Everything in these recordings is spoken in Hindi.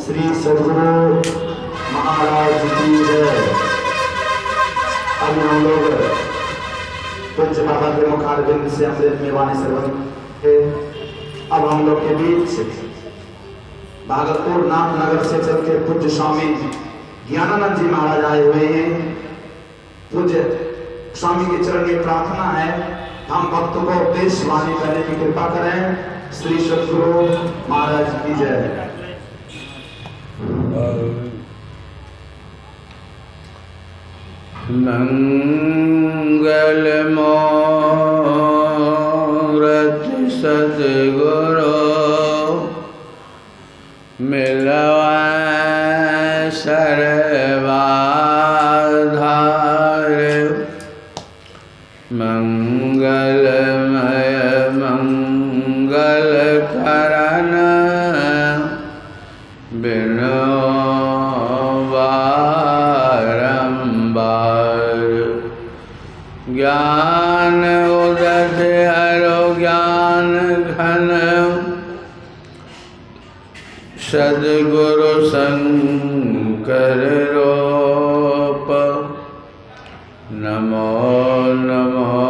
श्री सद्गुरु महाराज की जय। अभी हम लोग पूज्य बाबा के मुखारविंद से अमृत में वाणी श्रवण है। अब हम लोग के बीच भागलपुर नामनगर से चल के पूज्य स्वामी ज्ञानानंद जी महाराज आए हुए हैं। पूज्य स्वामी के चरण में प्रार्थना है, हम भक्तों को उपदेश वाणी करने की कृपा करें। श्री सद्गुरु महाराज की जय। मंगल मूर्ति सद्गुरु मिलवा सर्वाधार, मंगलमय मंगल करण बिनु ज्ञान उदय हरो ज्ञान घन, सद्गुरु शंकर रूप नमो नमो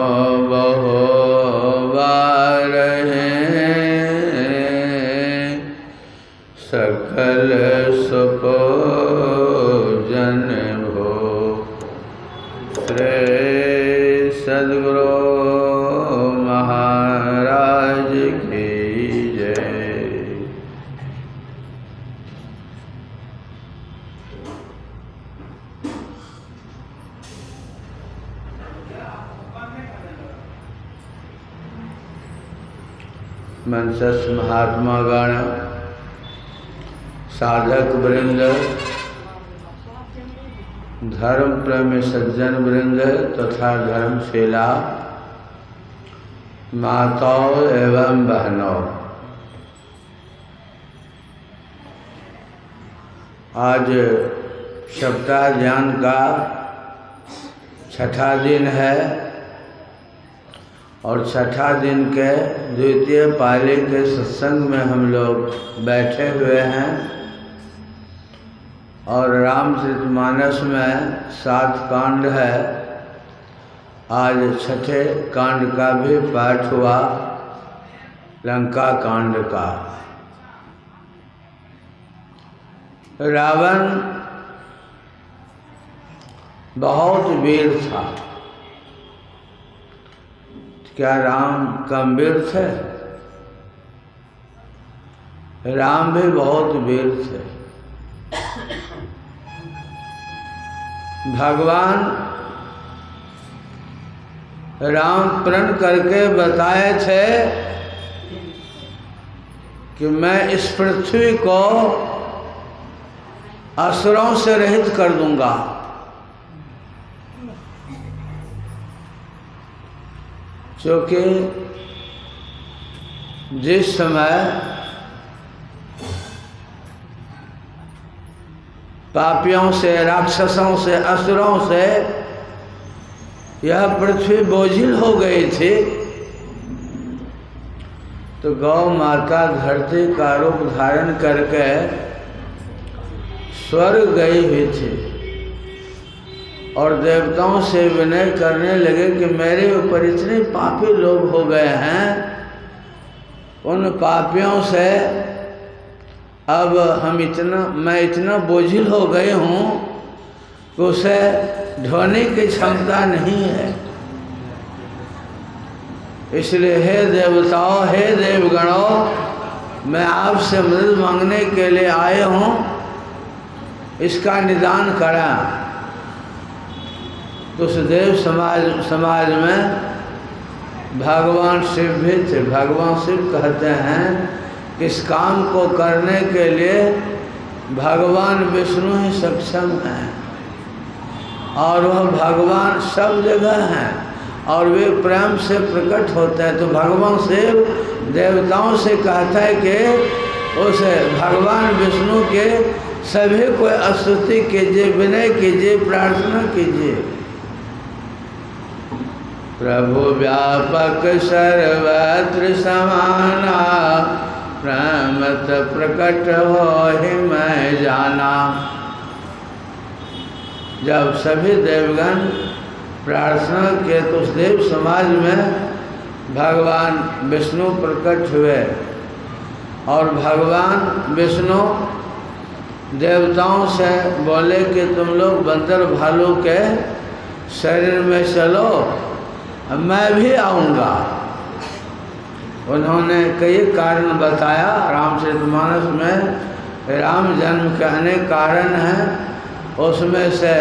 बहु बारहे, सकल सुपूजन भो श्री सद्गुरु महाराज की जय। मनसस महात्मा गण, साधक वृंद, धर्म प्रेमी सज्जन वृंद तथा धर्मशिला माताओं एवं बहनों, आज सप्ताह ध्यान का छठा दिन है और छठा दिन के द्वितीय पाली के सत्संग में हम लोग बैठे हुए हैं और रामचरितमानस में 7 कांड है। आज छठे कांड का भी पाठ हुआ, लंका कांड का। रावण बहुत वीर था। क्या राम कम वीर थे? राम भी बहुत वीर थे। भगवान राम प्रण करके बताए थे कि मैं इस पृथ्वी को असुरों से रहित कर दूंगा। क्योंकि जिस समय पापियों से, राक्षसों से, असुरों से यह पृथ्वी बोझिल हो गई थी, तो गौ माता धरती का रूप धारण करके स्वर्ग गई हुई थी और देवताओं से विनय करने लगे कि मेरे ऊपर इतने पापी लोग हो गए हैं, उन पापियों से अब मैं इतना बोझिल हो गए हूँ कि उसे ढोने की क्षमता नहीं है। इसलिए हे देवताओं, हे देवगणों, मैं आपसे मदद मांगने के लिए आए हूँ, इसका निदान करा। तो उस देव समाज में भगवान शिव भी थे। भगवान शिव कहते हैं कि इस काम को करने के लिए भगवान विष्णु ही सक्षम हैं और वह भगवान सब जगह हैं और वे प्रेम से प्रकट होते हैं। तो भगवान शिव देवताओं से कहता है कि उसे भगवान विष्णु के सभी को स्तुति कीजिए, विनय कीजिए, प्रार्थना कीजिए। प्रभु व्यापक सर्वत्र समाना प्रमत प्रकट होहि मैं जाना। जब सभी देवगण प्रार्थना किए तो उस देव समाज में भगवान विष्णु प्रकट हुए और भगवान विष्णु देवताओं से बोले कि तुम लोग बंदर भालू के शरीर में चलो, मैं भी आऊँगा। उन्होंने कई कारण बताया। रामचरितमानस में राम जन्म के अनेक कारण हैं। उसमें से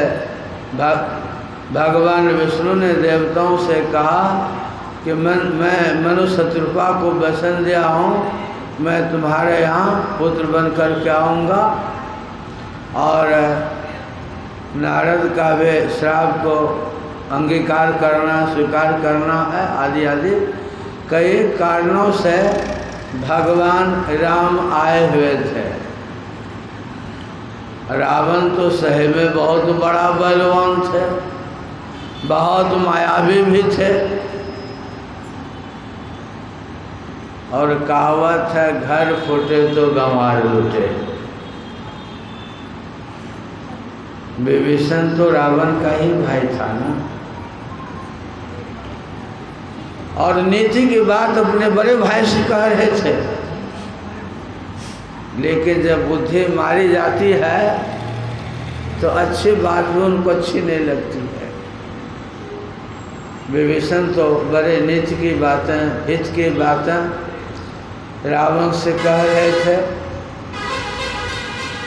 भगवान विष्णु ने देवताओं से कहा कि मैं मनुष्य शत्रुपा को वचन दिया हूँ, मैं तुम्हारे यहाँ पुत्र बन कर के आऊँगा। और नारद का भी श्राप को अंगीकार करना, स्वीकार करना है, आदि आदि कई कारणों से भगवान राम आए हुए थे। रावण तो सही में बहुत बड़ा बलवान थे, बहुत मायावी भी थे। और कहावत है, घर फूटे तो गंवार लूटे। विभीषण तो रावण का ही भाई था ना। और नीति की बात अपने बड़े भाई से कह रहे थे, लेकिन जब बुद्धि मारी जाती है तो अच्छी बात भी उनको अच्छी नहीं लगती है। विभीषण तो बड़े नीति की बातें, हित की बातें रावण से कह रहे थे,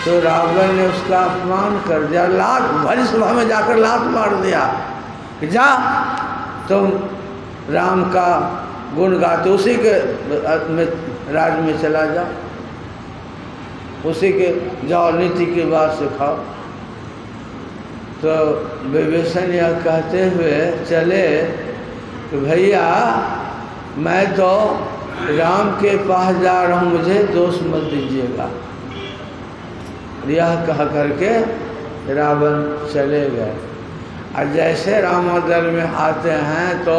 तो रावण ने उसका अपमान कर दिया। लात भरी सभा में जाकर लात मार दिया कि जा तुम राम का गुण गाते, उसी के राज में चला जाओ, उसी के जाओ, नीति की बात सिखाओ। तो विभीषण यह कहते हुए चले कि भैया मैं तो राम के पास जा रहा हूँ, मुझे दोष मत दीजिएगा। यह कह करके रावण चले गए। और जैसे रामादल में आते हैं तो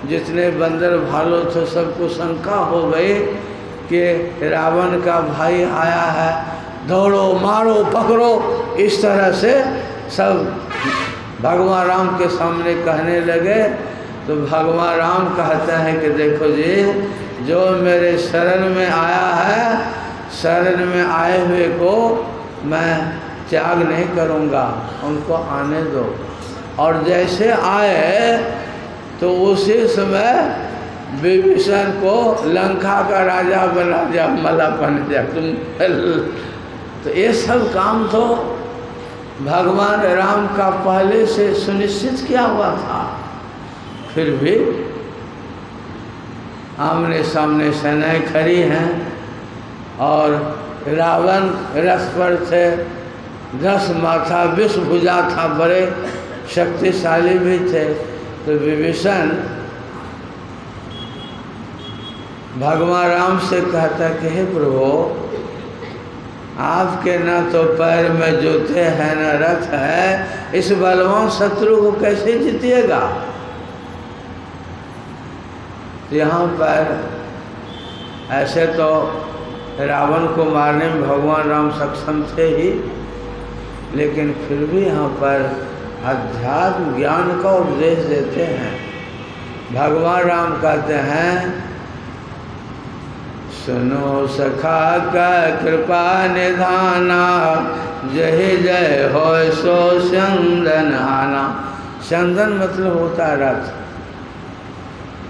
जितने बंदर भालू थे सबको शंका हो गई कि रावण का भाई आया है, दौड़ो मारो पकड़ो। इस तरह से सब भगवान राम के सामने कहने लगे। तो भगवान राम कहते हैं कि देखो जी, जो मेरे शरण में आया है, शरण में आए हुए को मैं त्याग नहीं करूँगा, उनको आने दो। और जैसे आए तो उसी समय विभीषण को लंका का राजा बना दिया, मला बन दिया। तो ये सब काम तो भगवान राम का पहले से सुनिश्चित किया हुआ था। फिर भी आमने सामने सेनाएं खड़ी हैं और रावण रथ पर थे, 10 माथा 20 भुजा था, बड़े शक्तिशाली भी थे। तो विभीषण भगवान राम से कहता कि हे प्रभु, आपके न तो पैर में जूते हैं न रथ है, इस बलवान शत्रु को कैसे जीतिएगा। यहाँ पर ऐसे तो रावण को मारने में भगवान राम सक्षम थे ही, लेकिन फिर भी यहाँ पर अध्यात्म ज्ञान का उपदेश देते हैं। भगवान राम कहते हैं, सुनो सखा का कृपा निधाना, जय जय हो सो चंदन आना। चंदन मतलब होता है रथ।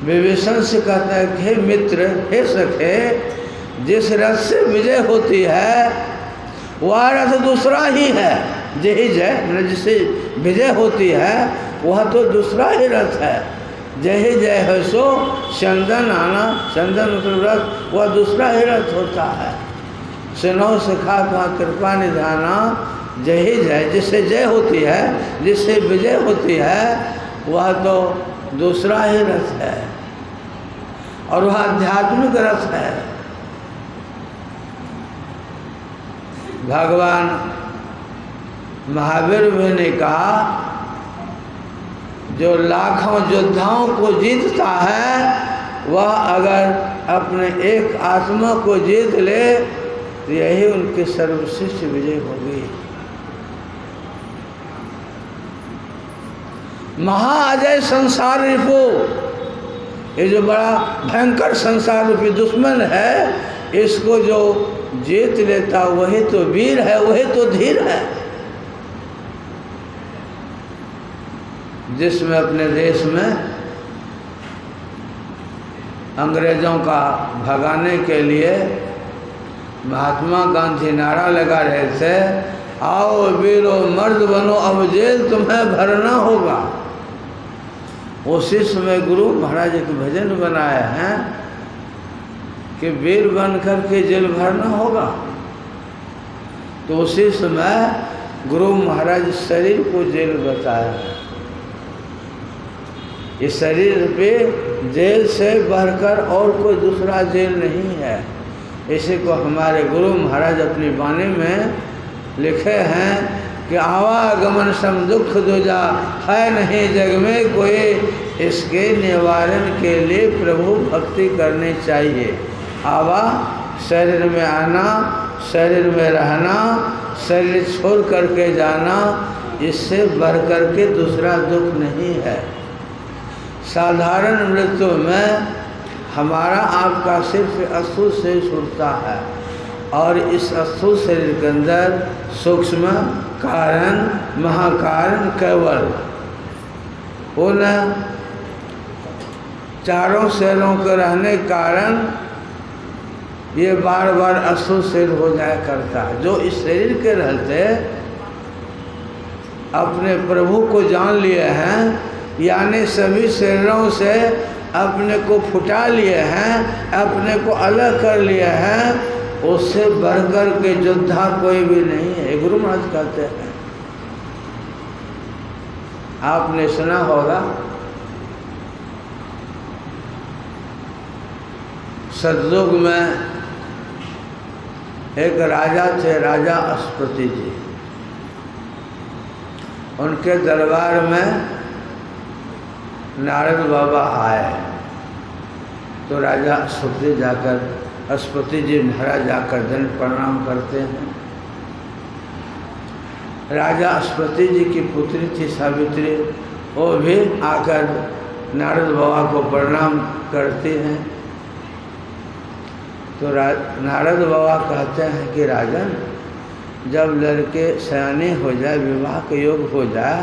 विभीषण से कहता है कि हे मित्र, हे सखे, जिस रथ से विजय होती है वह रथ दूसरा ही है। जय जय जिससे विजय होती है वह तो दूसरा ही रथ है। जय जय है सो चंदन आना, चंदन मतलब रथ, वह दूसरा ही रथ होता है। सुनो सखा का कृपा निधाना, जय जय जिससे जय होती है, जिससे विजय होती है, वह तो दूसरा ही रथ है और वह आध्यात्मिक रथ है। भगवान महावीर भी ने कहा, जो लाखों योद्धाओं को जीतता है वह अगर अपने एक आत्मा को जीत ले तो यही उनकी सर्वश्रेष्ठ विजय होगी। महाअजय संसार रिपु, ये जो बड़ा भयंकर संसार रूपी दुश्मन है, इसको जो जीत लेता वही तो वीर है, वही तो धीर है। जिसमें अपने देश में अंग्रेज़ों का भगाने के लिए महात्मा गांधी नारा लगा रहे थे, आओ वीरो मर्द बनो अब जेल तुम्हें भरना होगा। उसी समय गुरु महाराज एक भजन बनाए हैं कि वीर बन करके जेल भरना होगा। तो उसी समय गुरु महाराज शरीर को जेल बताया है। इस शरीर पे जेल से बढ़कर और कोई दूसरा जेल नहीं है। इसी को हमारे गुरु महाराज अपनी वाणी में लिखे हैं कि आवागमन सम दुख दूजा है नहीं जग में कोई, इसके निवारण के लिए प्रभु भक्ति करनी चाहिए। आवा शरीर में आना, शरीर में रहना, शरीर छोड़ करके जाना, इससे बढ़ करके दूसरा दुख नहीं है। साधारण मृत्यु में हमारा आपका सिर्फ अस्थूल शरीर छूटता है और इस अस्थूल शरीर के अंदर सूक्ष्म कारण महाकारण केवल उन चारों शरीरों के रहने के कारण ये बार बार अस्थूल शरीर हो जाया करता है। जो इस शरीर के रहते अपने प्रभु को जान लिए हैं, यानी सभी शरीरों से अपने को फुटा लिए हैं, अपने को अलग कर लिए हैं, उससे बढ़कर के योद्धा कोई भी नहीं है। गुरु महाराज कहते हैं, आपने सुना होगा सतयुग में एक राजा थे, राजा अश्वपति जी। उनके दरबार में नारद बाबा आए तो राजा अश्वपति जाकर अश्वपति जी महाराज जाकर दंड प्रणाम करते हैं। राजा अश्वपति जी की पुत्री थी सावित्री, वो भी आकर नारद बाबा को प्रणाम करते हैं। तो नारद बाबा कहते हैं कि राजन, जब लड़के सयाने हो जाए, विवाह के योग हो जाए,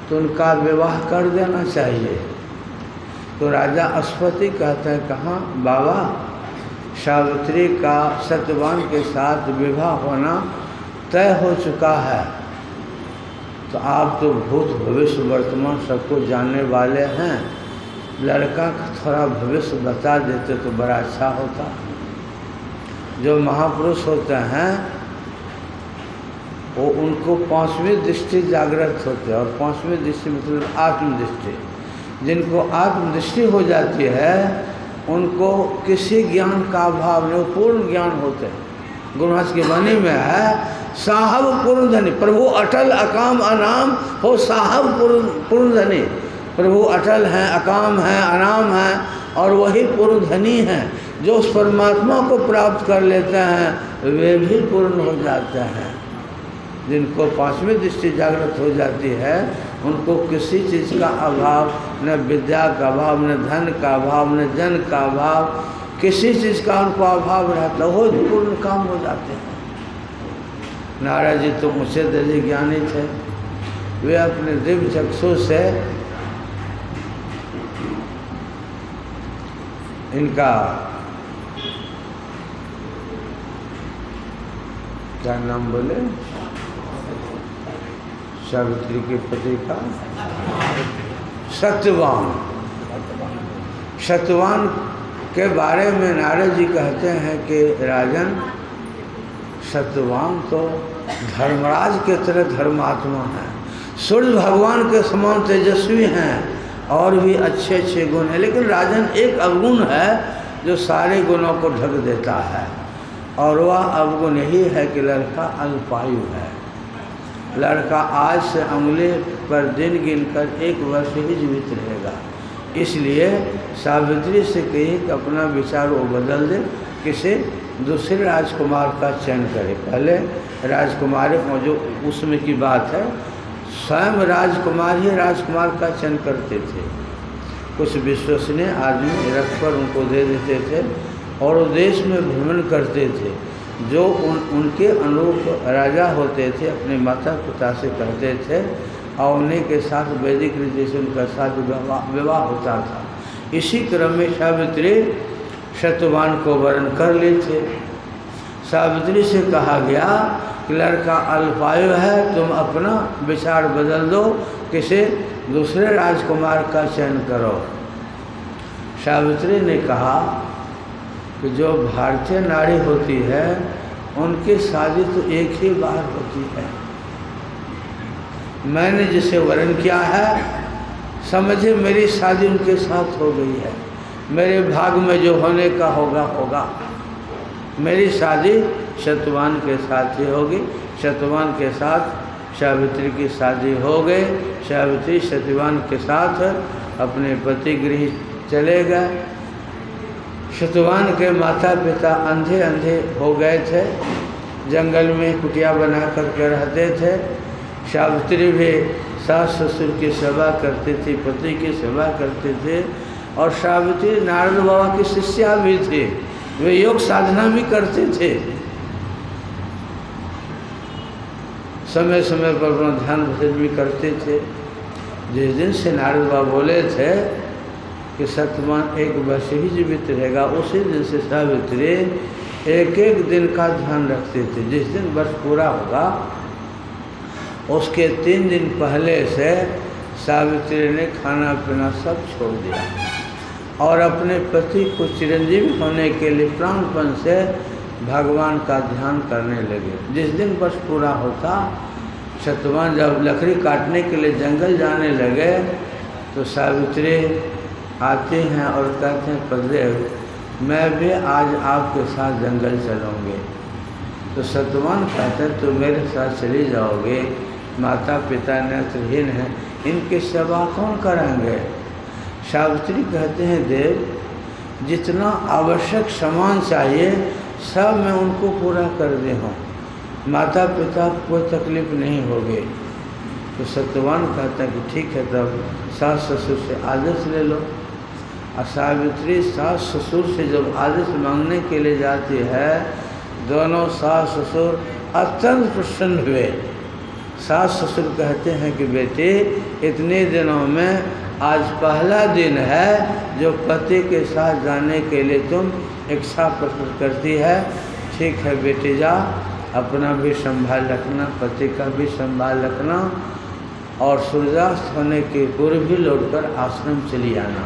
तो उनका विवाह कर देना चाहिए। तो राजा अश्वपति कहते हैं, कहाँ बाबा, सावित्री का सत्यवान के साथ विवाह होना तय हो चुका है। तो आप तो भूत भविष्य वर्तमान सबको जानने वाले हैं, लड़का का थोड़ा भविष्य बता देते तो बड़ा अच्छा होता। जो महापुरुष होते हैं वो उनको पांचवी दृष्टि जागृत होते हैं, और पांचवी दृष्टि मतलब आत्मदृष्टि। जिनको आत्मदृष्टि हो जाती है उनको किसी ज्ञान का अभाव नहीं, पूर्ण ज्ञान होते हैं। गुरु महाराज की वाणी में है, साहब पूर्ण धनी प्रभु अटल अकाम अनाम हो, साहब पूर्ण धनी। प्रभु अटल हैं, अकाम हैं, अनाम हैं और वही पूर्ण धनी हैं। जो उस परमात्मा को प्राप्त कर लेते हैं वे भी पूर्ण हो जाते हैं। जिनको पांचवी दृष्टि जागृत हो जाती है उनको किसी चीज़ का अभाव, न विद्या का अभाव, न धन का अभाव, न जन का अभाव, किसी चीज़ का उनको अभाव रहता, वो पूर्ण काम हो जाते हैं। नारद जी तो ऊँचे दर्जे ज्ञानी थे, वे अपने दिव्य चक्षु से इनका क्या नाम बोले, सावित्री के पति का सत्यवान, सत्यवान के बारे में नारद जी कहते हैं कि राजन, सत्यवान तो धर्मराज के तरह धर्मात्मा है, सूर्य भगवान के समान तेजस्वी हैं और भी अच्छे अच्छे गुण हैं। लेकिन राजन एक अवगुण है जो सारे गुणों को ढक देता है, और वह अवगुण यही है कि लड़का अल्पायु है। लड़का आज से उंगली पर दिन गिनकर 1 वर्ष ही जीवित रहेगा। इसलिए सावित्री से कही कि अपना विचार वो बदल दे, किसी दूसरे राजकुमार का चयन करे। पहले राजकुमारी जो उसमें की बात है, स्वयं राजकुमार ही राजकुमार का चयन करते थे। कुछ विश्वसनीय आदमी रथ पर उनको दे देते थे और वो देश में भ्रमण करते थे। जो उनके अनुरूप राजा होते थे अपने माता पिता से कहते थे और उन्हीं के साथ वैदिक रीति से उनका साथ विवाह होता था। इसी क्रम में सावित्री सत्यवान को वरण कर ली थे। सावित्री से कहा गया कि लड़का अल्पायु है, तुम अपना विचार बदल दो, किसी दूसरे राजकुमार का चयन करो। सावित्री ने कहा कि जो भारतीय नारी होती है उनकी शादी तो एक ही बार होती है। मैंने जिसे वरण किया है समझे मेरी शादी उनके साथ हो गई है। मेरे भाग में जो होने का होगा होगा। मेरी शादी सत्यवान के साथ ही होगी। सत्यवान के साथ सावित्री की शादी हो गई। सावित्री सत्यवान के साथ अपने पति गृह चले गए। सत्यवान के माता पिता अंधे अंधे हो गए थे, जंगल में कुटिया बना करके रहते थे। सावित्री भी सास ससुर की सेवा करती थी, पति की सेवा करते थे। और सावित्री नारद बाबा की शिष्या भी थी, वे योग साधना भी करते थे। समय समय पर अपना ध्यान भजन भी करते थे। जिस दिन से नारद बाबा बोले थे कि सत्यवान एक वर्ष ही जीवित रहेगा, उसी दिन से सावित्री एक एक दिन का ध्यान रखते थे। जिस दिन वर्ष पूरा होगा उसके 3 दिन पहले से सावित्री ने खाना पीना सब छोड़ दिया और अपने पति को चिरंजीवी होने के लिए प्राणपण से भगवान का ध्यान करने लगे। जिस दिन वर्ष पूरा होता, सत्यवान जब लकड़ी काटने के लिए जंगल जाने लगे तो सावित्री आते हैं और कहते हैं पतिदेव मैं भी आज आपके साथ जंगल चलूँगी। तो सत्यवान कहते हैं तो मेरे साथ चली जाओगे, माता पिता नेत्रहीन हैं, इनकी सेवा कौन करेंगे। सावित्री कहते हैं देव जितना आवश्यक सामान चाहिए सब मैं उनको पूरा कर दे हूँ, माता पिता को कोई तकलीफ नहीं होगी। तो सत्यवान कहता है कि ठीक है, तब सास ससुर से आदेश ले लो। और सावित्री सास ससुर से जब आदेश मांगने के लिए जाती है, दोनों सास ससुर अत्यंत प्रसन्न हुए। सास ससुर कहते हैं कि बेटे इतने दिनों में आज पहला दिन है जो पति के साथ जाने के लिए तुम इच्छा प्रकट करती है। ठीक है बेटे जा, अपना भी संभाल रखना, पति का भी संभाल रखना और सूर्यास्त होने के पूर्व भी लौटकर आश्रम चली आना।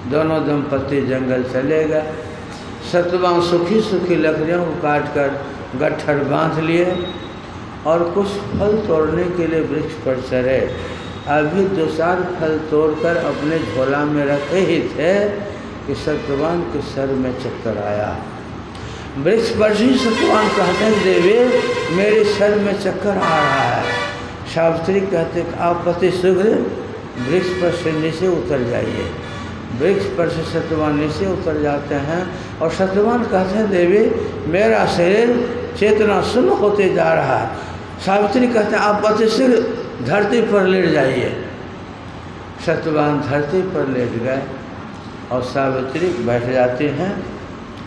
दोनों दंपति जंगल चले गए। सत्यवान सुखी सुखी लकड़ियों को काट कर गट्ठर बांध लिए और कुछ फल तोड़ने के लिए वृक्ष पर चढ़े। अभी 2-4 फल तोड़कर अपने झोला में रखे ही थे कि सत्यवान के सर में चक्कर आया। वृक्ष पर ही सत्यवान कहते हैं देवी मेरे सर में चक्कर आ रहा है। सावित्री कहते कि आप पति शीघ्र वृक्ष पर से नीचे उतर जाइए। वृक्ष पर से सत्यवान नीचे उतर जाते हैं और सत्यवान कहते हैं देवी मेरा शरीर चेतना शून्य होते जा रहा है। सावित्री कहते हैं आप पति शीघ्र धरती पर लेट जाइए। सत्यवान धरती पर लेट गए और सावित्री बैठ जाती हैं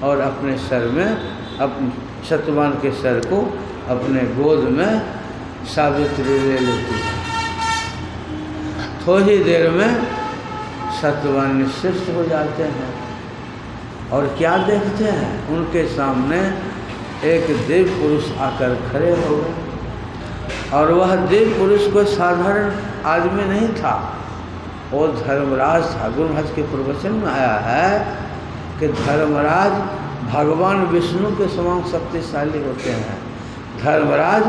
और अपने सर में सत्यवान के सर को अपने गोद में सावित्री ले लेती है। थोड़ी देर में सत्यवान निश्चित हो जाते हैं और क्या देखते हैं, उनके सामने एक देव पुरुष आकर खड़े हो गए। और वह देव पुरुष कोई साधारण आदमी नहीं था, वो धर्मराज था। गुरु महाराज के प्रवचन में आया है कि धर्मराज भगवान विष्णु के समान शक्तिशाली होते हैं। धर्मराज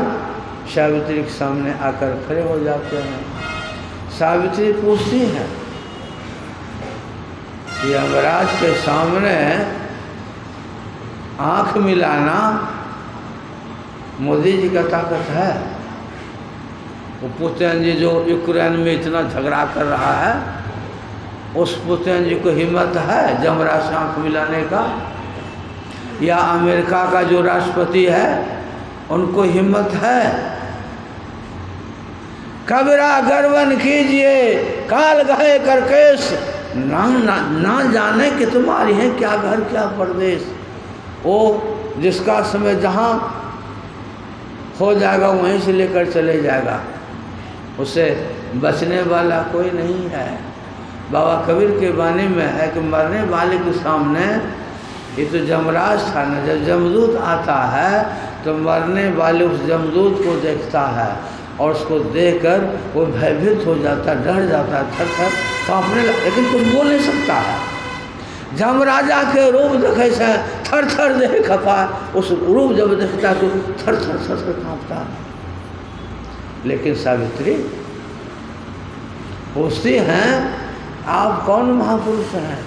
सावित्री के सामने आकर खड़े हो जाते हैं। सावित्री पूछती हैं यमराज के सामने आंख मिलाना मोदी जी का ताकत है। वो पुतिन जी जो यूक्रेन में इतना झगड़ा कर रहा है, उस पुतन जी को हिम्मत है जमराज से आँख मिलाने का? या अमेरिका का जो राष्ट्रपति है उनको हिम्मत है? कबरा गर्वन कीजिए काल गए करकेश, ना जाने कि तुम्हारी है क्या घर क्या परदेश। वो जिसका समय जहाँ हो जाएगा वहीं से लेकर चले जाएगा, उसे बचने वाला कोई नहीं है। बाबा कबीर के बानी में है कि मरने वाले के सामने, ये तो जमराज था ना, जब जमदूत आता है तो मरने वाले उस जमदूत को देखता है और उसको देखकर वो भयभीत हो जाता, डर जाता है, थर थर कांपने लगता, लेकिन कुछ बोल नहीं सकता है। जमराजा के रूप देखे से थर थर देह खपा, उस रूप जब देखता तो थर थर थर थर कांपता है। लेकिन सावित्री पूछती हैं आप कौन महापुरुष हैं?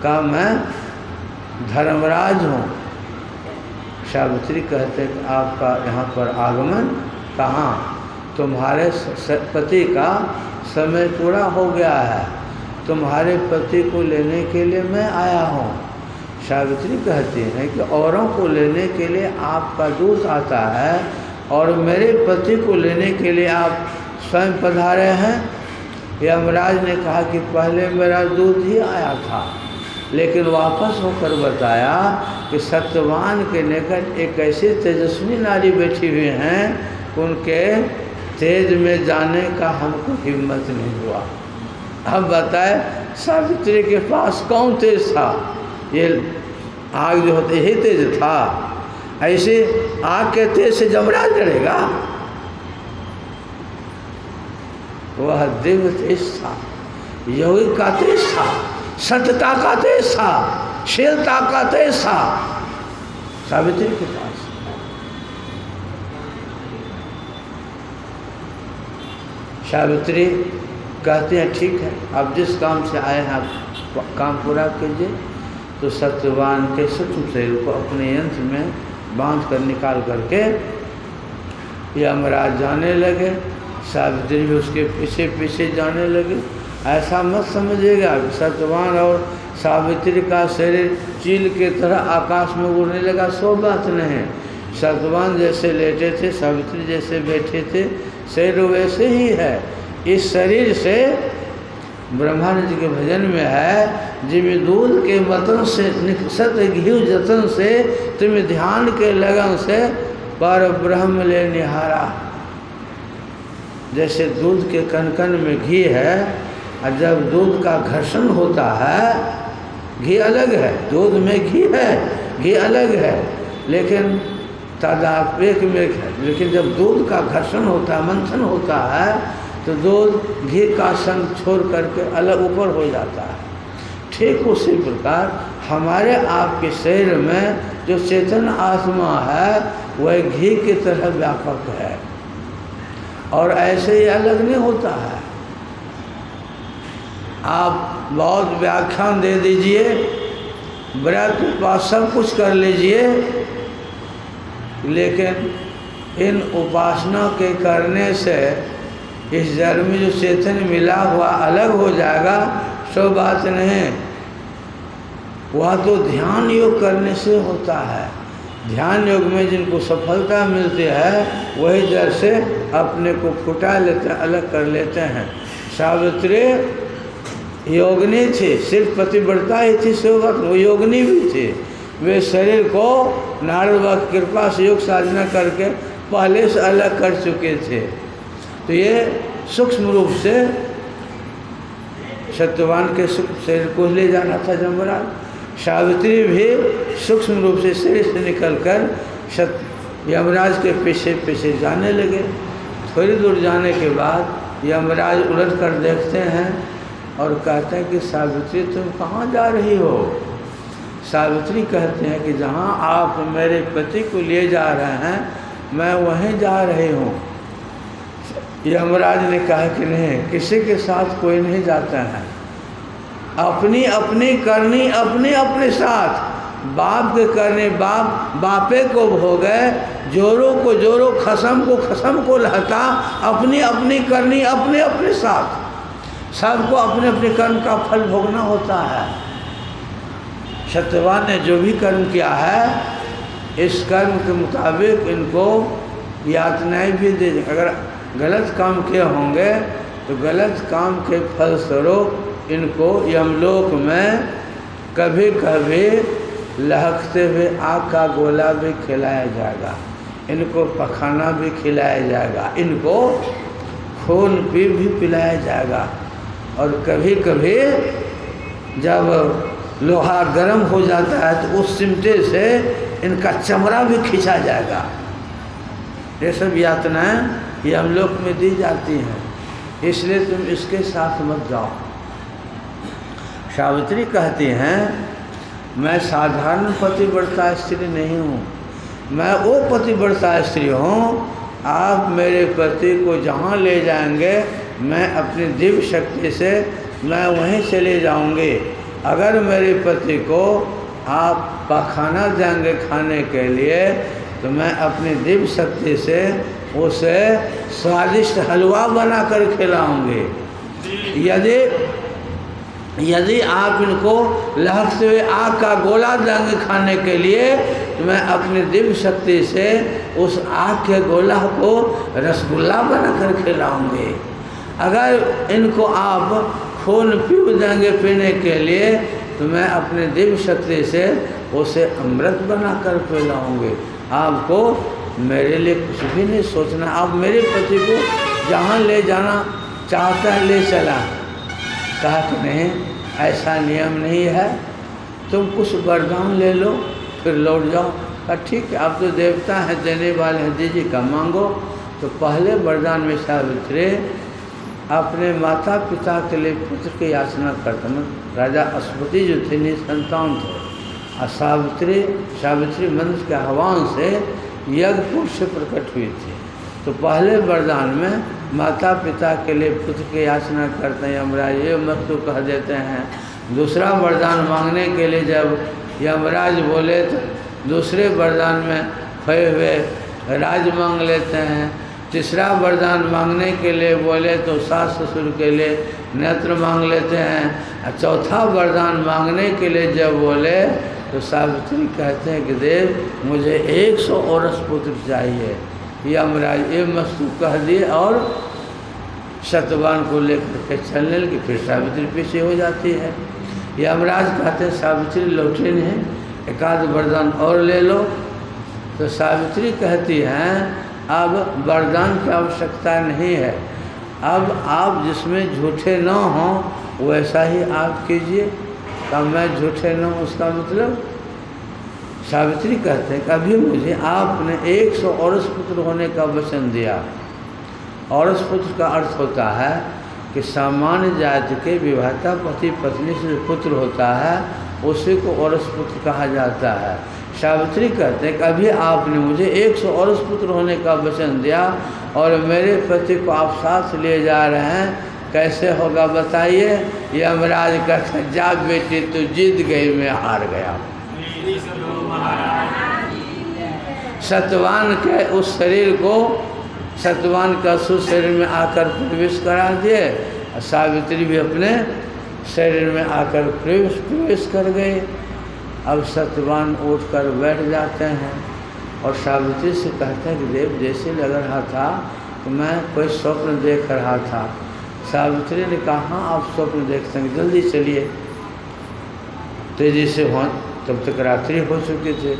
कहा मैं धर्मराज हूँ। सावित्री कहते हैं कि आपका यहाँ पर आगमन कहाँ? तुम्हारे पति का समय पूरा हो गया है, तुम्हारे पति को लेने के लिए मैं आया हूँ। सावित्री कहती हैं कि औरों को लेने के लिए आपका दूत आता है और मेरे पति को लेने के लिए आप स्वयं पधारे हैं। यमराज ने कहा कि पहले मेरा दूत ही आया था, लेकिन वापस होकर बताया कि सत्यवान के निकट एक ऐसी तेजस्वी नारी बैठी हुई हैं, उनके तेज में जाने का हमको हिम्मत नहीं हुआ। अब बताए सावित्री के पास कौन तेज था? ये आग जो होते यही तेज था। ऐसे आग के तेज से जमराज डरेगा? वह दिव्य तेज था, योगी का तेज था, सत्यता का तेज था, शीलता का तेज था सावित्री के पास। सावित्री कहते हैं ठीक है, आप जिस काम से आए हैं आप काम पूरा कीजिए। तो सत्यवान के सूक्ष्म शरीर को अपने यंत्र में बांध कर निकाल करके यमराज जाने लगे। सावित्री भी उसके पीछे पीछे जाने लगे। ऐसा मत समझिएगा कि सत्यवान और सावित्री का शरीर चील के तरह आकाश में उड़ने लगा, सो बात नहीं। सत्यवान जैसे लेटे थे, सावित्री जैसे बैठे थे, शरीर वैसे ही है। इस शरीर से ब्रह्मानंद जी के भजन में है, जिम दूध के मतन से निकसत घी जतन से, तुम ध्यान के लगन से पर ब्रह्म ले निहारा। जैसे दूध के कनकन में घी है, और जब दूध का घर्षण होता है, घी अलग है, दूध में घी है, घी अलग है, लेकिन तादात्म्यक में है। लेकिन जब दूध का घर्षण होता है, मंथन होता है, तो दूध घी का संग छोड़ करके अलग ऊपर हो जाता है। ठीक उसी प्रकार हमारे आपके शरीर में जो चेतन आत्मा है वह घी की तरह व्यापक है और ऐसे ही अलग नहीं होता है। आप बहुत व्याख्यान दे दीजिए, व्रत उपास सब कुछ कर लीजिए, लेकिन इन उपासना के करने से इस जड़ में जो चेतन मिला हुआ अलग हो जाएगा, सो बात नहीं। वह तो ध्यान योग करने से होता है। ध्यान योग में जिनको सफलता मिलती है वही जड़ से अपने को फुटा लेते हैं, अलग कर लेते हैं। सावित्री योगिनी थी, सिर्फ पतिव्रता ही थी, सेवक वो योगिनी भी थी। वे शरीर को नारद बाबा की कृपा से योग साधना करके पहले से अलग कर चुके थे। तो ये सूक्ष्म रूप से सत्यवान के शरीर को ले जाना था जमराज। सावित्री भी सूक्ष्म रूप से शरीर से निकलकर यमराज के पीछे पीछे जाने लगे। थोड़ी दूर जाने के बाद यमराज उलट कर देखते हैं और कहते हैं कि सावित्री तुम कहाँ जा रही हो? सावित्री कहते हैं कि जहाँ आप मेरे पति को लिए जा रहे हैं मैं वहीं जा रही हूँ। यमराज ने कहा कि नहीं, किसी के साथ कोई नहीं जाता है, अपनी अपनी करनी अपने अपने साथ। बाप के करने बाप बापे को भोगे, जोरों को जोरों, खसम को लहता, अपनी अपनी करनी अपने अपने साथ। सबको अपने अपने कर्म का फल भोगना होता है। सत्यवान ने जो भी कर्म किया है इस कर्म के मुताबिक इनको यातनाएं भी दे। अगर गलत काम किए होंगे तो गलत काम के फलस्वरूप इनको यमलोक में कभी कभी लहकते हुए आग का गोला भी खिलाया जाएगा, इनको पखाना भी खिलाया जाएगा, इनको खून भी पिलाया जाएगा। और कभी कभी जब लोहा गर्म हो जाता है तो उस चिमटे से इनका चमड़ा भी खींचा जाएगा। ये सब यातनाएं ये हम लोग में दी जाती हैं, इसलिए तुम इसके साथ मत जाओ। सावित्री कहती हैं मैं साधारण पतिव्रता स्त्री नहीं हूँ, मैं वो पतिव्रता स्त्री हूँ, आप मेरे पति को जहाँ ले जाएंगे मैं अपनी दिव्य शक्ति से मैं वहीं चले जाऊँगी। अगर मेरे पति को आप पखाना देंगे खाने के लिए तो मैं अपनी दिव्य शक्ति से उसे स्वादिष्ट हलवा बनाकर खिलाऊंगी। यदि आप इनको लहकते हुए आग का गोला देंगे खाने के लिए तो मैं अपनी दिव्य शक्ति से उस आग के गोला को रसगुल्ला बनाकर खिलाऊंगी। अगर इनको आप खून पी देंगे पीने के लिए तो मैं अपने दिव्य शक्ति से उसे अमृत बनाकर पिलाऊंगी। आपको मेरे लिए कुछ भी नहीं सोचना, आप मेरे पति को जहाँ ले जाना चाहता है ले चला। कहा कि नहीं ऐसा नियम नहीं है, तुम कुछ वरदान ले लो फिर लौट जाओ। कहा ठीक है, आप तो देवता हैं देने वाले हैं, दीजिए का मांगो। तो पहले वरदान में सावित्री अपने माता पिता के लिए पुत्र की याचना करते हैं। राजा अश्वति जो थे निसंतान थे और सावित्री मंत्र के आह्वान से यज्ञपुर से प्रकट हुई थी। तो पहले वरदान में माता पिता के लिए पुत्र की याचना करते हैं, यमराज ये मत कह देते हैं। दूसरा वरदान मांगने के लिए जब यमराज बोले तो दूसरे वरदान में खोए हुए राज मांग लेते हैं। तीसरा वरदान मांगने के लिए बोले तो सास ससुर के लिए नेत्र मांग लेते हैं। चौथा वरदान मांगने के लिए जब बोले तो सावित्री कहते हैं कि देव मुझे 100 औरस पुत्र चाहिए। यमराज ये मस्तूक कह दिए और सत्यवान को लेकर के चलने लगी। फिर सावित्री पीछे हो जाती है। यमराज कहते हैं सावित्री लौटे नहीं, एक आध वरदान और ले लो। तो सावित्री कहती हैं अब वरदान की आवश्यकता नहीं है, अब आप जिसमें झूठे न हों वैसा ही आप कीजिए। तब मैं झूठे न हूँ उसका मतलब सावित्री कहते हैं कि अभी मुझे आपने 100 औरस पुत्र होने का वचन दिया। औरस पुत्र का अर्थ होता है कि सामान्य जाति के विवाहिता पति पत्नी से जो पुत्र होता है उसी को औरस पुत्र कहा जाता है। सावित्री कहते हैं कि अभी आपने मुझे 100 औरस पुत्र होने का वचन दिया और मेरे पति को आप साथ ले जा रहे हैं, कैसे होगा बताइए। यमराज कहते हैं जा बेटी तू जीत गई, मैं हार गया। सत्यवान के उस शरीर को सत्यवान का असुर शरीर में आकर प्रवेश करा दिए और सावित्री भी अपने शरीर में आकर प्रवेश कर गए। अब सत्यवान उठकर बैठ जाते हैं और सावित्री से कहते हैं कि देव जैसे लग रहा था कि मैं कोई स्वप्न देख रहा था। सावित्री ने कहा हाँ आप स्वप्न देखते हैं, जल्दी चलिए। तेजी से हो तब तक रात्रि हो चुकी थी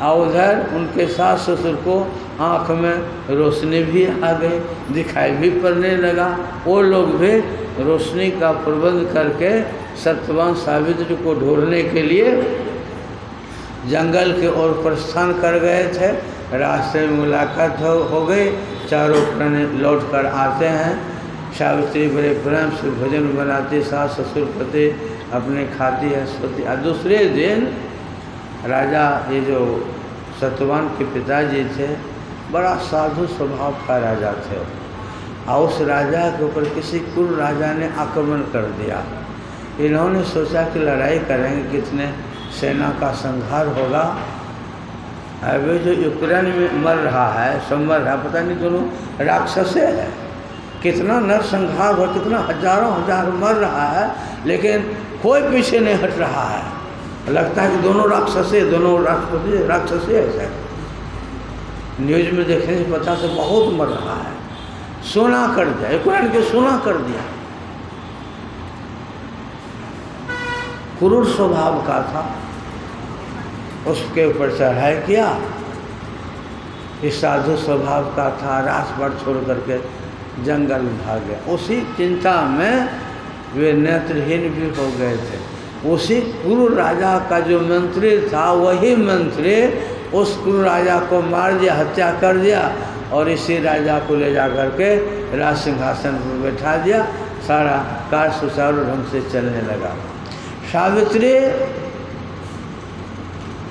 और उधर उनके सास ससुर को आँख में रोशनी भी आ गई, दिखाई भी पड़ने लगा। वो लोग भी रोशनी का प्रबंध करके सत्यवान सावित्री को ढूंढने के लिए जंगल के ओर प्रस्थान कर गए थे। रास्ते में मुलाकात हो गई, चारों प्राणी लौट कर आते हैं। सावित्री बड़े प्रेम से भोजन बनाती, सास ससुर पति अपने खाती है सोती। और दूसरे दिन राजा ये जो सत्यवान के पिताजी थे बड़ा साधु स्वभाव का राजा थे और उस राजा के ऊपर किसी कुल राजा ने आक्रमण कर दिया। इन्होंने सोचा कि लड़ाई करेंगे, कितने सेना का संहार होगा। अभी जो यूक्रेन में मर रहा है सब मर रहा, पता नहीं दोनों राक्षस है कितना नरसंहार हो, कितना हजारों हजार मर रहा है, लेकिन कोई पीछे नहीं हट रहा है। लगता है कि दोनों राक्षसी ऐसा न्यूज में देखने से पता तो बहुत मर रहा है। सोना कर दिया, कुरान के सोना कर दिया। क्रूर स्वभाव का था, उसके ऊपर चढ़ाई किया। इस साधु स्वभाव का था, राजपाट छोड़ करके जंगल में भाग गया। उसी चिंता में वे नेत्रहीन भी हो गए थे। उसी क्रूर राजा का जो मंत्री था, वही मंत्री उस क्रूर राजा को मार दिया, हत्या कर दिया, और इसी राजा को ले जा करके राज सिंहासन पर बैठा दिया। सारा कार्य सुचारू ढंग से चलने लगा। सावित्री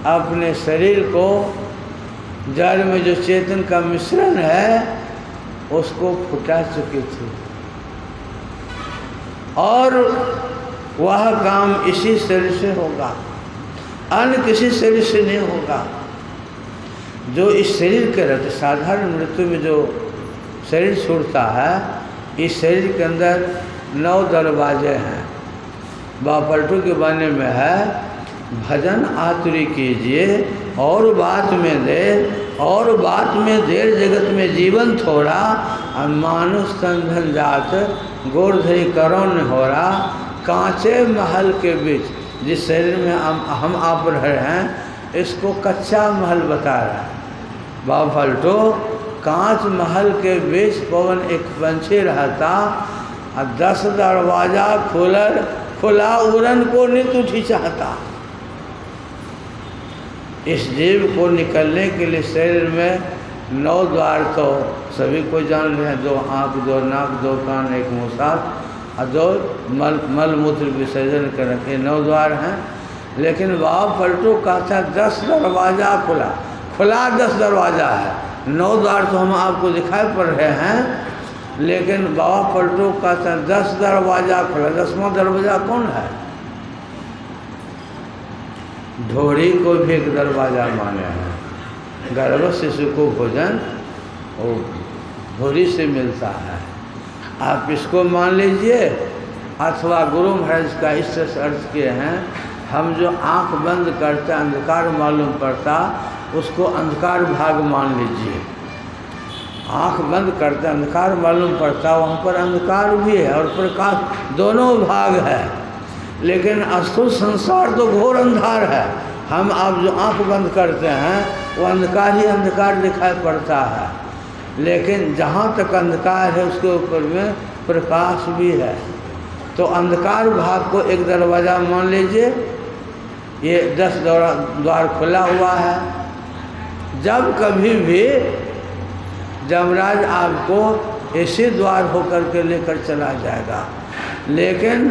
अपने शरीर को, जड़ में जो चेतन का मिश्रण है, उसको फुटा चुकी थी, और वह काम इसी शरीर से होगा, अन्य किसी शरीर से नहीं होगा। जो इस शरीर के रहते, साधारण मृत्यु में जो शरीर छूटता है, इस शरीर के अंदर 9 दरवाजे हैं। बापलटू के बाने में है, भजन आतुरी कीजिए और बात में देर, और बात में देर जगत में जीवन थोड़ा, और मानुष तन जात गोरधरी करोन हो रहा। कांचे महल के बीच जिस शरीर में हम आप रहे हैं, इसको कच्चा महल बता रहा है बापलटू। कांच महल के बीच पवन एक पंछी रहता, और 10 दरवाजा खुला उड़न को नित उठी चाहता। इस जीव को निकलने के लिए शरीर में 9 द्वार तो सभी को जान रहे हैं, 2 आँख, 2 नाक, 2 कान, 1 मुँह, 7 और 2 मल मूत्र विसर्जन कर रखे 9 द्वार हैं। लेकिन बापलटू का था 10 दरवाज़ा खुला 10 दरवाज़ा है। 9 द्वार तो हम आपको दिखाई पड़ रहे हैं, लेकिन बापलटू का था 10 दरवाज़ा खुला। 10वां दरवाज़ा कौन है? ढोरी को भी एक दरवाज़ा माने हैं। गर्भ शिशु को भोजन वो ढोरी से मिलता है, आप इसको मान लीजिए। अथवा गुरु महाराज का इस अर्थ किए हैं, हम जो आंख बंद करते अंधकार मालूम पड़ता, उसको अंधकार भाग मान लीजिए। आंख बंद करते अंधकार मालूम पड़ता, वहाँ पर अंधकार भी है और प्रकाश, दोनों भाग है। लेकिन अस्थूल संसार तो घोर अंधार है। हम आप जो आंख बंद करते हैं, वो अंधकार ही अंधकार दिखाई पड़ता है। लेकिन जहाँ तक अंधकार है, उसके ऊपर में प्रकाश भी है। तो अंधकार भाग को एक दरवाज़ा मान लीजिए। ये 10 द्वार खुला हुआ है। जब कभी भी जमराज आपको इसी द्वार होकर के लेकर चला जाएगा। लेकिन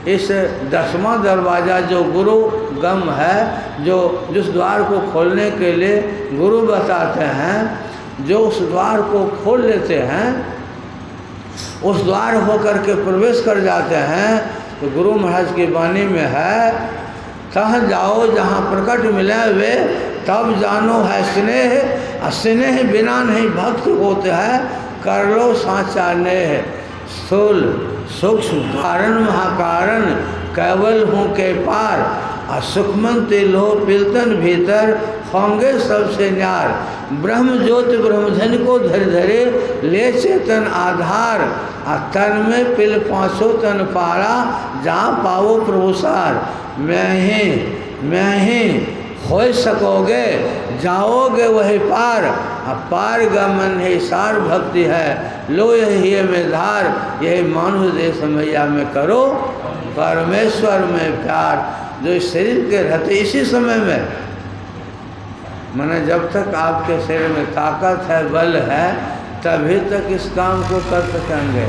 इस 10वां दरवाज़ा जो गुरु गम है, जो जिस द्वार को खोलने के लिए गुरु बताते हैं, जो उस द्वार को खोल लेते हैं, उस द्वार होकर के प्रवेश कर जाते हैं, तो गुरु महाराज की वाणी में है, तह जाओ जहाँ प्रकट मिले वे, तब जानो है स्नेह, स्नेह बिना नहीं भक्त होते हैं, कर लो साचा नेह। स्थूल सूक्ष्म कारण महाकारण, केवल हूँ के पार, असुखमन तिलो पिलतन भीतर, होंगे सबसे न्यार। ब्रह्म ज्योति ब्रह्मधन को धरे धरे, ले चेतन आधार, तन में पिल 500 तन पारा, जहाँ पाओ प्रभुसार। मैं ही हो सकोगे, जाओगे वही पार, पार गमन है सार भक्ति है, लो यही में धार, यही मानुष देश मैया में करो परमेश्वर में प्यार। जो इस शरीर के रहते इसी समय में, माने जब तक आपके शरीर में ताकत है, बल है, तभी तक इस काम को कर सकेंगे।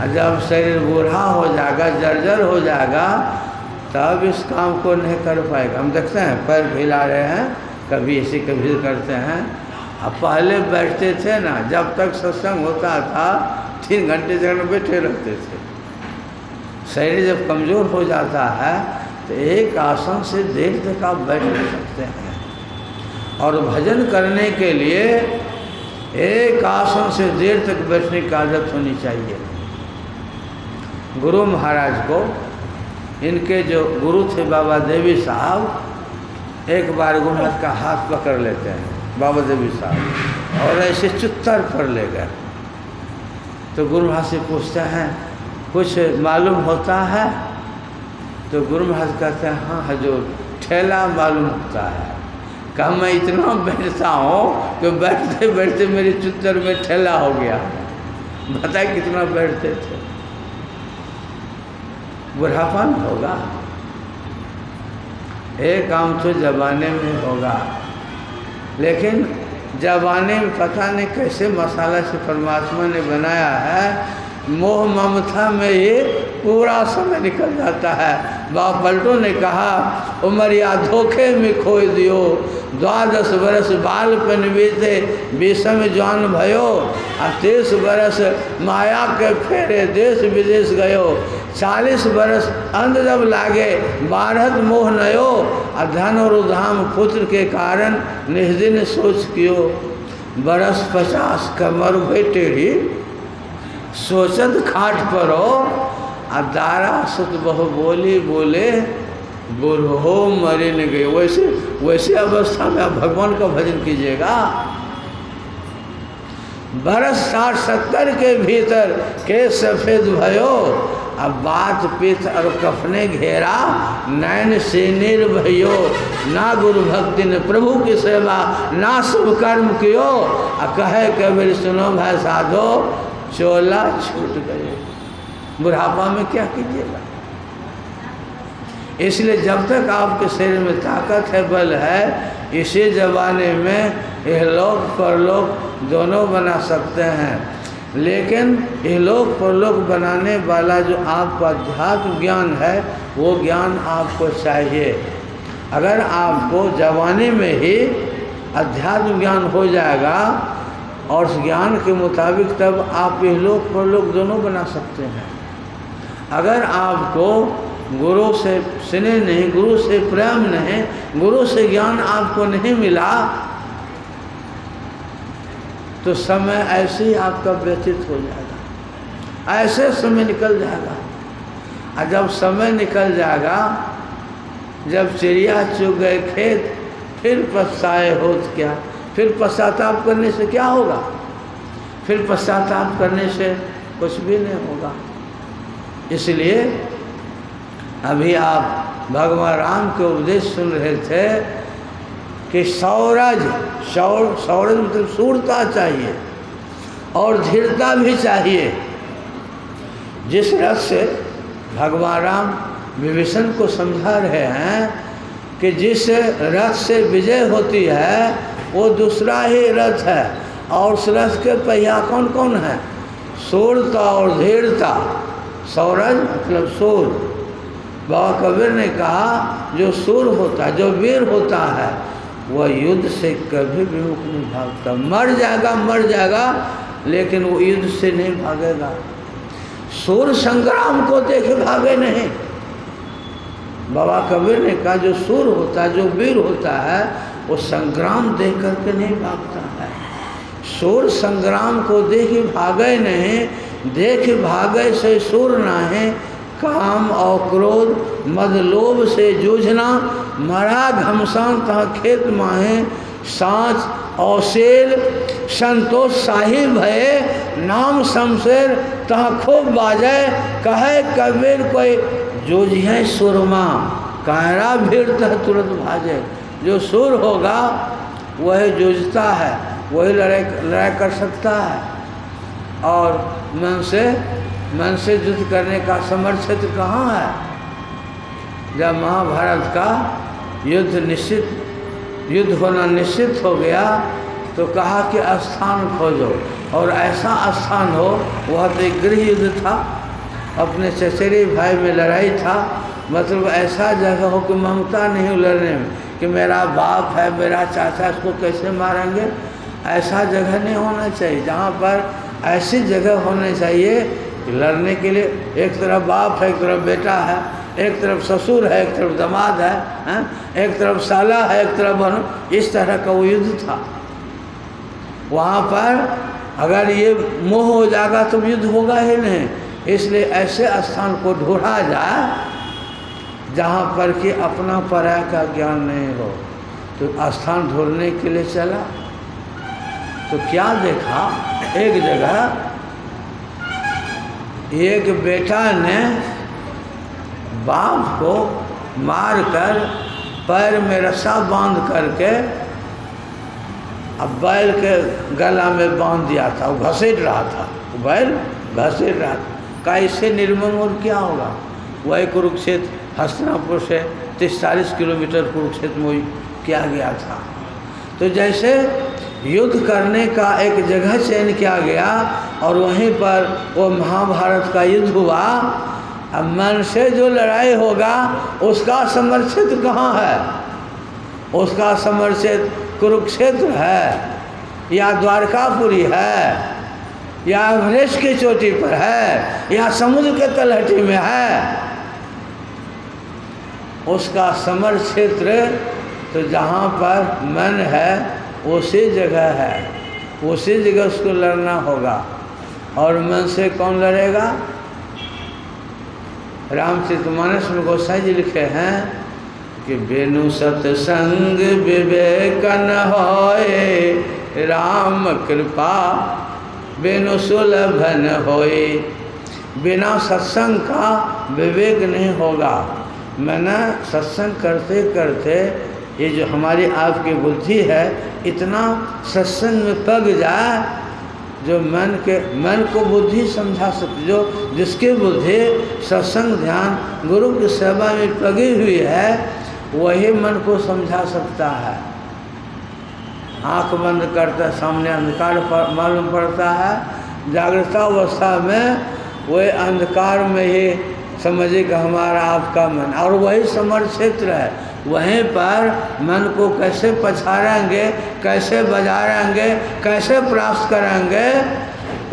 और जब शरीर बूढ़ा हो जाएगा, जर्जर हो जाएगा, तब इस काम को नहीं कर पाएगा। हम देखते हैं पैर फैला रहे हैं, कभी ऐसे कभी करते हैं। अब पहले बैठते थे ना, जब तक सत्संग होता था 3 घंटे जगह बैठे रहते थे। शरीर जब कमज़ोर हो जाता है, तो एक आसन से देर तक आप बैठ नहीं सकते हैं। और भजन करने के लिए एक आसन से देर तक बैठने की आदत होनी चाहिए। गुरु महाराज को, इनके जो गुरु थे बाबा देवी साहब, एक बार गुरु महाराज का हाथ पकड़ लेते हैं बाबा देवी साहब और ऐसे चुत्तर पर ले गए। तो गुरु महाराज से पूछते हैं कुछ मालूम होता है? तो गुरु महाराज कहते हैं हाँ हजूर, ठेला मालूम होता है। कहा मैं इतना बैठता हूँ कि बैठते बैठते मेरे चुत्तर में ठेला हो गया। बताए कितना बैठते थे। बुढ़ापा में होगा, एक काम तो जवानी में होगा, लेकिन जवानी में पता नहीं कैसे मसाला से परमात्मा ने बनाया है, मोह ममता में ही पूरा समय निकल जाता है। बाबा पलटू ने कहा उमरिया धोखे में खोई दियो, 12 बरस बालपन बीते विषम जवान भयो, 30 बरस माया के फेरे देश विदेश गयो, 40 बरस अंध जब लागे बारहत मोह नयो, धन और धाम पुत्र के कारण निजदिन सोच कियो, बरस 50 कमर भई टेढ़ी सोचत खाट पर हो, दारा सुत बहु बोली बोले बुरहो मरे न गए। वैसे अवस्था में आप भगवान का भजन कीजिएगा। बरस 60-70 के भीतर के सफेद भयो, अब बात पीत और कफने घेरा, नैन से निर्भयो, ना गुरु भक्ति ने प्रभु की सेवा, ना शुभ कर्म कियो, कहे कबीर सुनो भाई साधो, चोला छूट गए। बुढ़ापा में क्या कीजिएगा? इसलिए जब तक आपके शरीर में ताकत है, बल है, इसी जमाने में यह लोक परलोक दोनों बना सकते हैं। लेकिन यह लोक परलोक बनाने वाला जो आपका अध्यात्म ज्ञान है, वो ज्ञान आपको चाहिए। अगर आपको जवानी में ही अध्यात्म ज्ञान हो जाएगा और उस ज्ञान के मुताबिक तब आप यह लोक परलोक दोनों बना सकते हैं। अगर आपको गुरु से स्नेह नहीं, गुरु से प्रेम नहीं, गुरु से ज्ञान आपको नहीं मिला, तो समय ऐसे ही आपका व्यतीत हो जाएगा, ऐसे समय निकल जाएगा। और जब समय निकल जाएगा, जब चिड़िया चुग गए खेत, फिर पछताए होत क्या? फिर पश्चाताप करने से क्या होगा? फिर पश्चाताप करने से कुछ भी नहीं होगा। इसलिए अभी आप भगवान राम के उपदेश सुन रहे थे कि सौरज मतलब सूरता चाहिए और धीरता भी चाहिए। जिस रथ से भगवान राम विभीषण को समझा रहे हैं कि जिस रथ से विजय होती है वो दूसरा ही रथ है, और उस रथ के पहिया कौन कौन है? सूरता और धीरता। सौरज मतलब सूर। बाबा कबीर ने कहा जो सूर होता है, जो वीर होता है, वह युद्ध से कभी विमुख नहीं भागता। मर जाएगा लेकिन वो युद्ध से नहीं भागेगा। सूर संग्राम को देखे भागे नहीं। बाबा कबीर ने कहा जो सूर होता है, जो वीर होता है, वो संग्राम देख करके नहीं भागता है। सूर संग्राम को देख भागे नहीं, देख भागे से सूर नाहे, काम और क्रोध मद लोभ से जूझना, मरा घमसान तह खेत माहे, सांच और शेल संतोष साहिब भये, नाम शमशेर तह खूब बाजे, कहे कबीर कोई जूझे सुरमा, कायरा भीड़ तह तुरंत भाजे। जो सूर होगा वही जूझता है, वही लड़ाई कर सकता है। और मन से युद्ध करने का समर्थ क्षेत्र कहाँ है? जब महाभारत का युद्ध होना निश्चित हो गया तो कहा कि स्थान खोजो, और ऐसा स्थान हो, वह तो एक गृह युद्ध था, अपने चचेरे भाई में लड़ाई था, मतलब ऐसा जगह हो कि ममता नहीं हो लड़ने में कि मेरा बाप है, मेरा चाचा, इसको कैसे मारेंगे। ऐसा जगह नहीं होना चाहिए। जहाँ पर ऐसी जगह होनी चाहिए कि लड़ने के लिए एक तरफ बाप है, एक तरफ बेटा है, एक तरफ ससुर है, एक तरफ दामाद है, एक तरफ साला है, एक तरफ बहन, इस तरह का वो युद्ध था। वहाँ पर अगर ये मोह हो जाएगा तो युद्ध होगा ही नहीं। इसलिए ऐसे स्थान को ढूंढा जाए जहाँ पर कि अपना पराया का ज्ञान नहीं हो। तो स्थान ढूंढने के लिए चला तो क्या देखा, एक जगह एक बेटा ने बाप को मारकर पैर में रस्सा बांध करके अब बैल के गला में बांध दिया था। वो घसीट रहा था, वो बैल घसीट रहा था। का इससे निर्मम और क्या होगा। वही कुरुक्षेत्र हस्तिनापुर से 30-40 किलोमीटर कुरुक्षेत्र में किया गया था। तो जैसे युद्ध करने का एक जगह चयन किया गया और वहीं पर वो महाभारत का युद्ध हुआ। अब मन से जो लड़ाई होगा उसका समर क्षेत्र कहाँ है, उसका समर क्षेत्र कुरुक्षेत्र है या द्वारकापुरी है या एवरेस्ट की चोटी पर है या समुद्र के तलहटी में है। उसका समर क्षेत्र तो जहाँ पर मन है उसी जगह है, उसी जगह उसको लड़ना होगा। और मन से कौन लड़ेगा। रामचरितमानस में गोसाई जी लिखे हैं कि बेनु सत्संग विवेकन होए राम कृपा बेनु सुलभन होए। बिना सत्संग का विवेक नहीं होगा। मैंने सत्संग करते करते ये जो हमारी आपकी बुद्धि है इतना सत्संग में पग जाए जो मन को बुद्धि समझा सकते, जो जिसकी बुद्धि सत्संग ध्यान गुरु की सेवा में पगी हुई है वही मन को समझा सकता है। आंख बंद करता सामने अंधकार मालूम पड़ता है, जागृतावस्था में वही अंधकार में ही समझेगा हमारा आपका मन। और वही समर क्षेत्र है, वहीं पर मन को कैसे पछाड़ेंगे, कैसे बजाएंगे, कैसे प्राप्त करेंगे,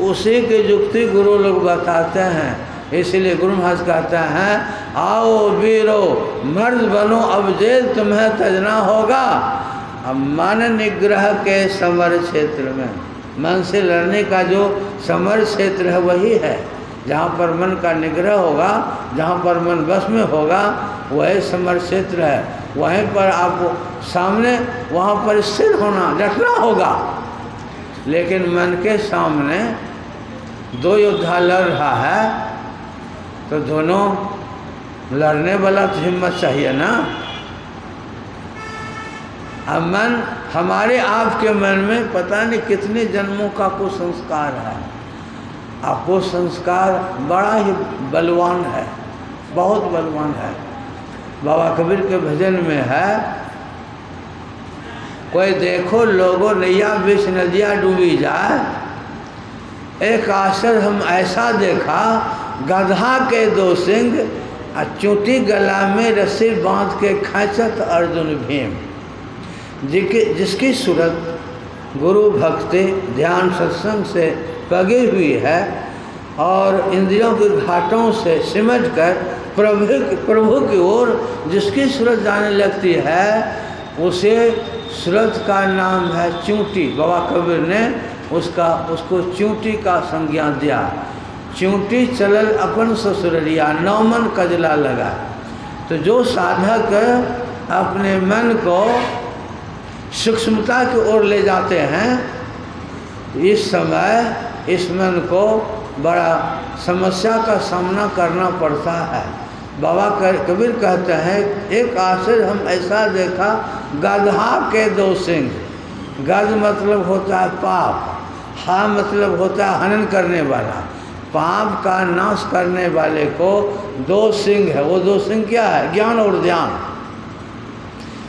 उसी की युक्ति गुरु लोग बताते हैं। इसलिए गुरु महाराज कहते हैं आओ वीरो मर्द बनो अब जेल तुम्हें तजना होगा। अब मन निग्रह के समर क्षेत्र में मन से लड़ने का जो समर क्षेत्र है वही है जहाँ पर मन का निग्रह होगा, जहाँ पर मन बस में होगा वही समर क्षेत्र है। वहीं पर आपको सामने वहाँ पर स्थिर होना डटना होगा। लेकिन मन के सामने दो योद्धा लड़ रहा है तो दोनों लड़ने वाला तो हिम्मत चाहिए ना। अब मन हमारे आपके मन में पता नहीं कितने जन्मों का कुछ संस्कार है। आपको संस्कार बड़ा ही बलवान है, बहुत बलवान है। बाबा कबीर के भजन में है कोई देखो लोगों नैया बीच नदिया डूबी जाए। एक आश्चर्य हम ऐसा देखा गधा के दो सिंह चूंटी गला में रस्सी बांध के खींचत अर्जुन भीम। जिसकी सूरत गुरु भक्ति ध्यान सत्संग से पगी हुई है और इंद्रियों के घाटों से सिमट कर प्रभु की ओर जिसकी सूरत जाने लगती है उसे सूरत का नाम है चूंटी। बाबा कबीर ने उसको चूंटी का संज्ञा दिया। चूंटी चलल अपन ससुररिया नौमन कजला लगा। तो जो साधक अपने मन को सूक्ष्मता की ओर ले जाते हैं इस समय इस मन को बड़ा समस्या का सामना करना पड़ता है। बाबा कबीर कहते हैं एक आश्चर्य हम ऐसा देखा गधा के दो सिंह। गज मतलब होता है पाप, हा मतलब होता है हनन करने वाला। पाप का नाश करने वाले को दो सिंह है। वो दो सिंह क्या है? ज्ञान और ध्यान।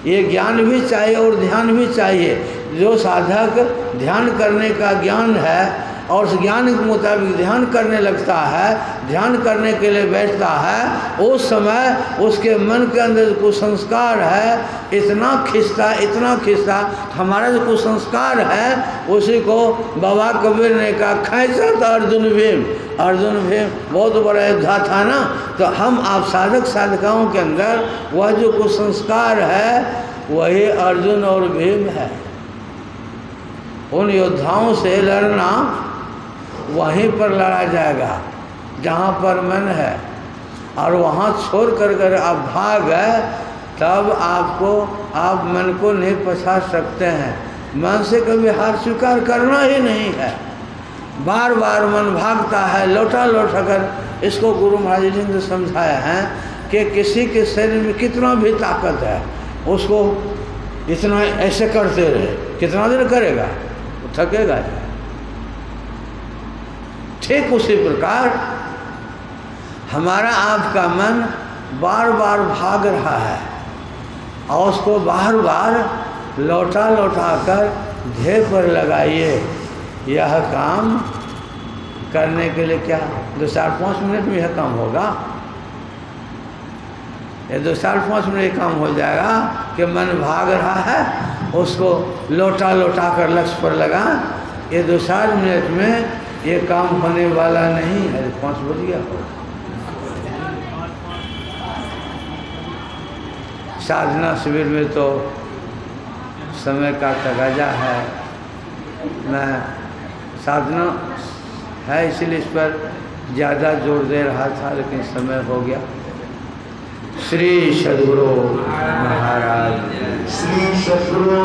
ये ज्ञान भी चाहिए और ध्यान भी चाहिए। जो साधक ध्यान करने का ज्ञान है और उस ज्ञान के मुताबिक ध्यान करने लगता है, ध्यान करने के लिए बैठता है, उस समय उसके मन के अंदर जो कुसंस्कार है इतना खिंचता हमारा जो कुसंस्कार है उसी को बाबा कबीर ने कहा खींचत अर्जुन भीम। अर्जुन भीम बहुत बड़ा योद्धा था ना। तो हम आप साधक साधिकाओं के अंदर वह जो कुसंस्कार है वही अर्जुन और भीम है। उन योद्धाओं से लड़ना वहीं पर लड़ा जाएगा जहाँ पर मन है, और वहाँ छोड़ कर आप भाग गए, तब आप मन को नहीं पछा सकते हैं। मन से कभी हार स्वीकार करना ही नहीं है। बार बार मन भागता है लौटा कर। इसको गुरु महाराज जी ने समझाया है कि किसी के शरीर में कितना भी ताकत है, उसको इतना ऐसे करते रहे, कितना देर करेगा, वो थकेगा। ठीक उसी प्रकार हमारा आपका मन बार बार भाग रहा है, और उसको बार बार लौटा कर ध्येय पर लगाइए। यह काम करने के लिए क्या 2-4-5 मिनट में यह काम होगा? ये 2-4-5 मिनट ये काम हो जाएगा कि मन भाग रहा है, उसको लौटा कर लक्ष्य पर लगा। ये 2-4 मिनट में ये काम होने वाला नहीं है। 5 बज गया हो। साधना शिविर में तो समय का तगाजा है, मैं साधना है इसलिए इस पर ज़्यादा जोर दे रहा था, लेकिन समय हो गया। श्री सद्गुरु महाराज, श्री सद्गुरु